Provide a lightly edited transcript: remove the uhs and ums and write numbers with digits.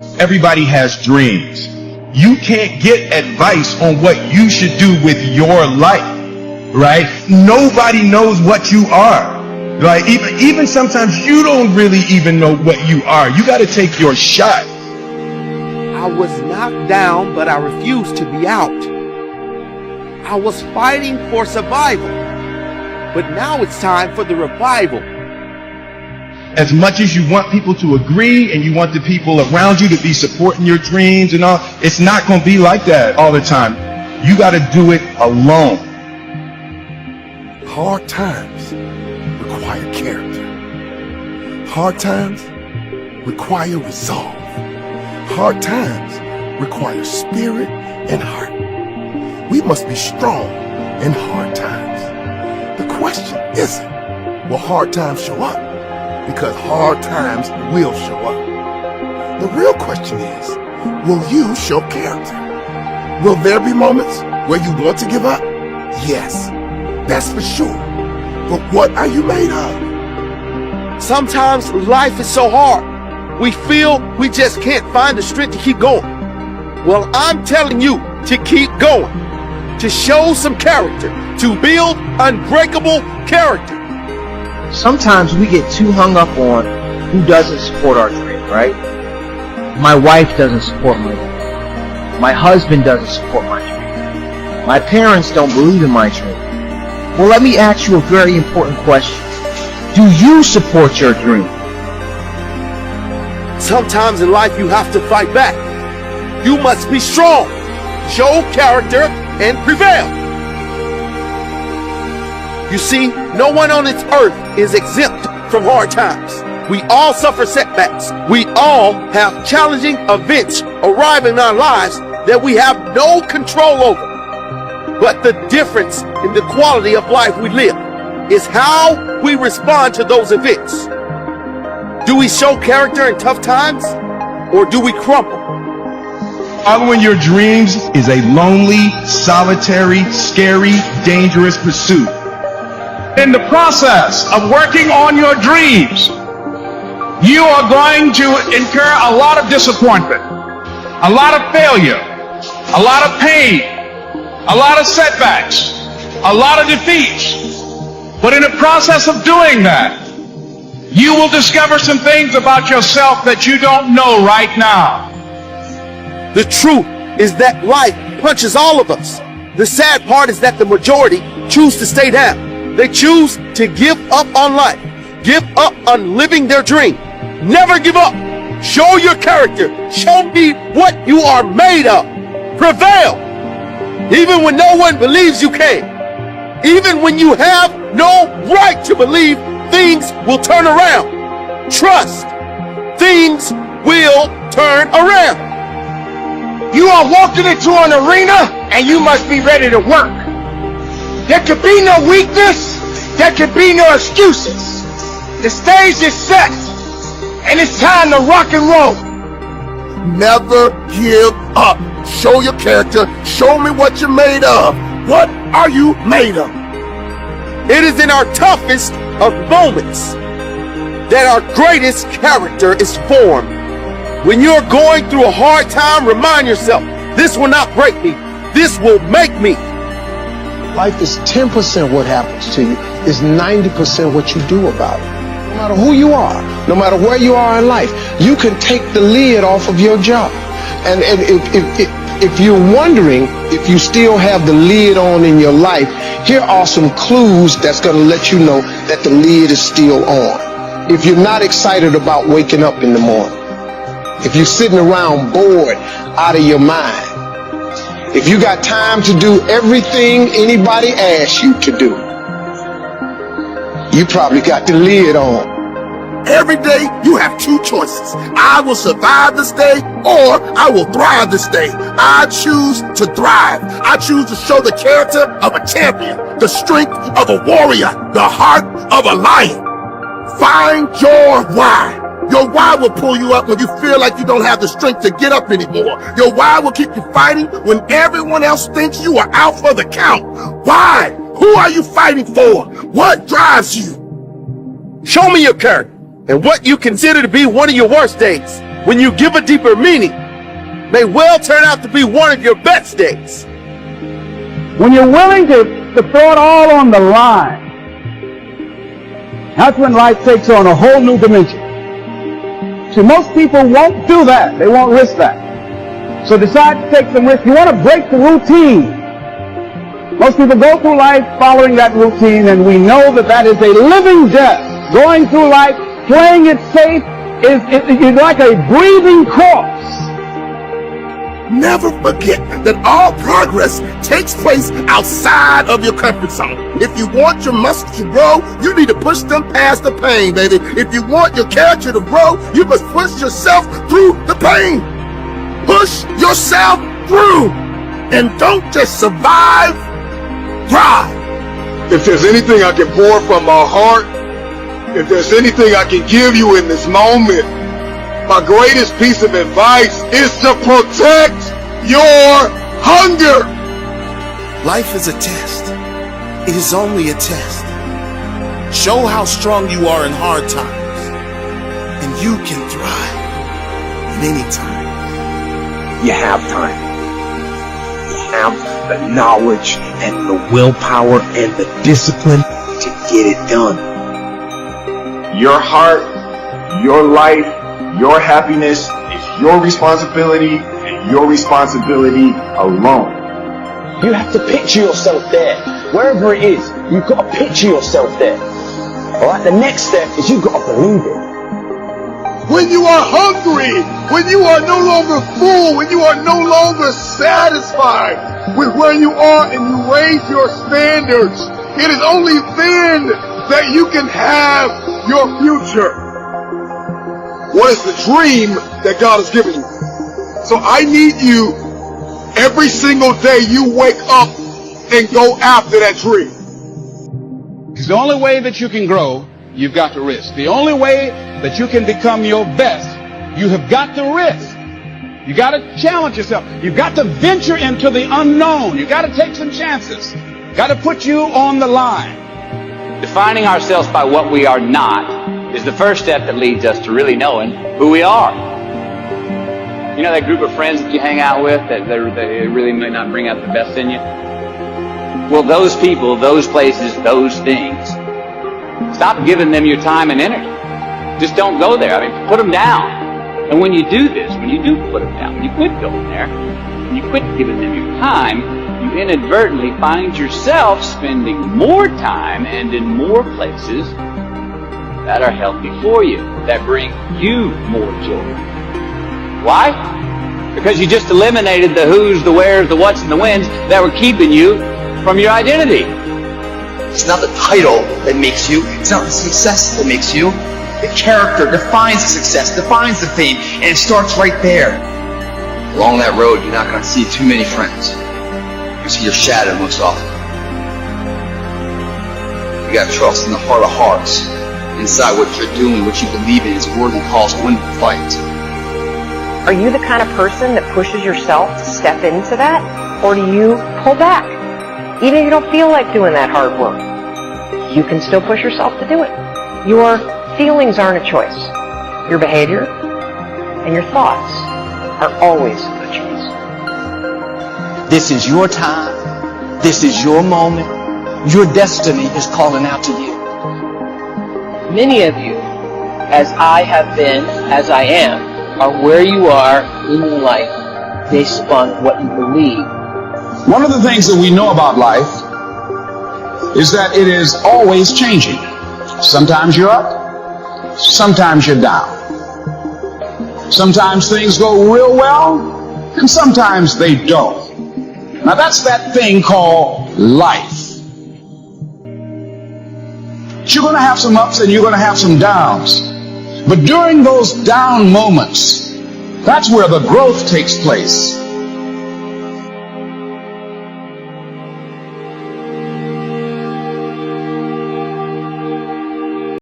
Everybody has dreams. You can't get advice on what you should do with your life, right? Nobody knows what you are. Like even sometimes you don't really even know what you are. You got to take your shot. I was knocked down, but I refused to be out. I was fighting for survival, but now it's time for the revival. As much as you want people to agree and you want the people around you to be supporting your dreams and all, it's not going to be like that all the time. You got to do it alone. Hard times require character. Hard times require resolve. Hard times require spirit and heart. We must be strong in hard times. The question isn't, will hard times show up? Because hard times will show up. The real question is, will you show character? Will there be moments where you want to give up? Yes, that's for sure. But what are you made of? Sometimes life is so hard. We feel we just can't find the strength to keep going. Well, I'm telling you to keep going, to show some character, to build unbreakable character. Sometimes we get too hung up on who doesn't support our dream, right? My wife doesn't support my dream. My husband doesn't support my dream. My parents don't believe in my dream. Well, let me ask you a very important question. Do you support your dream? Sometimes in life you have to fight back. You must be strong, show character, and prevail. You see, no one on this earth is exempt from hard times. We all suffer setbacks. We all have challenging events arrive in our lives that we have no control over. But the difference in the quality of life we live is how we respond to those events. Do we show character in tough times, or do we crumble? Following your dreams is a lonely, solitary, scary, dangerous pursuit. In the process of working on your dreams, you are going to incur a lot of disappointment, a lot of failure, a lot of pain, a lot of setbacks, a lot of defeats. But in the process of doing that, you will discover some things about yourself that you don't know right now. The truth is that life punches all of us. The sad part is that the majority choose to stay down. They choose to give up on life, give up on living their dream. Never give up. Show your character. Show me what you are made of. Prevail. Even when no one believes you can. Even when you have no right to believe things will turn around. Trust. Things will turn around. You are walking into an arena and you must be ready to work. There could be no weakness. There could be no excuses. The stage is set and it's time to rock and roll. Never give up. Show your character. Show me what you're made of. What are you made of? It is in our toughest of moments that our greatest character is formed. When you're going through a hard time, remind yourself, this will not break me. This will make me. Life is 10% what happens to you. It's 90% what you do about it. No matter who you are, no matter where you are in life, you can take the lid off of your job. And if you're wondering if you still have the lid on in your life, here are some clues that's going to let you know that the lid is still on. If you're not excited about waking up in the morning, if you're sitting around bored out of your mind, if you got time to do everything anybody asks you to do, you probably got the lid on. Every day you have two choices. I will survive this day or I will thrive this day. I choose to thrive. I choose to show the character of a champion, the strength of a warrior, the heart of a lion. Find your why. Your why will pull you up when you feel like you don't have the strength to get up anymore. Your why will keep you fighting when everyone else thinks you are out for the count. Why? Who are you fighting for? What drives you? Show me your character and what you consider to be one of your worst days. when you give a deeper meaning, may well turn out to be one of your best days. When you're willing to throw it all on the line, that's when life takes on a whole new dimension. See, most people won't do that. They won't risk that. So decide to take some risk. You want to break the routine. Most people go through life following that routine, and we know that that is a living death. Going through life, playing it safe, is like a breathing corpse. Never forget that all progress takes place outside of your comfort zone. If you want your muscles to grow, you need to push them past the pain, baby. If you want your character to grow, you must push yourself through the pain. Push yourself through. And don't just survive, thrive. If there's anything I can pour from my heart, if there's anything I can give you in this moment, my greatest piece of advice is to protect your hunger. Life is a test. It is only a test. Show how strong you are in hard times, and you can thrive in any time. You have time. You have the knowledge and the willpower and the discipline to get it done. Your heart, your life, your happiness is your responsibility and your responsibility alone. You have to picture yourself there. Wherever it is, you've got to picture yourself there. Alright, the next step is you've got to believe it. When you are hungry, when you are no longer full, when you are no longer satisfied with where you are and you raise your standards, it is only then that you can have your future. What is the dream that God has given you? So I need you every single day you wake up and go after that dream. Because the only way that you can grow, you've got to risk. The only way that you can become your best, you have got to risk. You got to challenge yourself. You've got to venture into the unknown. You've got to take some chances. Got to put you on the line. Defining ourselves by what we are not is the first step that leads us to really knowing who we are. You know that group of friends that you hang out with that they really may not bring out the best in you? Well, those people, those places, those things, stop giving them your time and energy. Just don't go there. I mean, put them down. And when you do this, when you do put them down, when you quit going there, when you quit giving them your time, you inadvertently find yourself spending more time and in more places that are healthy for you, that bring you more joy. Why? Because you just eliminated the who's, the where's, the what's, and the when's that were keeping you from your identity. It's not the title that makes you. It's not the success that makes you. The character defines the success, defines the fame, and it starts right there. Along that road, you're not going to see too many friends. You see your shadow most often. You got to trust in the heart of hearts. Inside what you're doing, what you believe in is worthy cause to win the fight. Are you the kind of person that pushes yourself to step into that? Or do you pull back? Even if you don't feel like doing that hard work, you can still push yourself to do it. Your feelings aren't a choice. Your behavior and your thoughts are always a choice. This is your time. This is your moment. Your destiny is calling out to you. Many of you, as I have been, as I am, are where you are in your life based upon what you believe. One of the things that we know about life is that it is always changing. Sometimes you're up, sometimes you're down. Sometimes things go real well, and sometimes they don't. Now that's that thing called life. You're going to have some ups and you're going to have some downs. But during those down moments, that's where the growth takes place.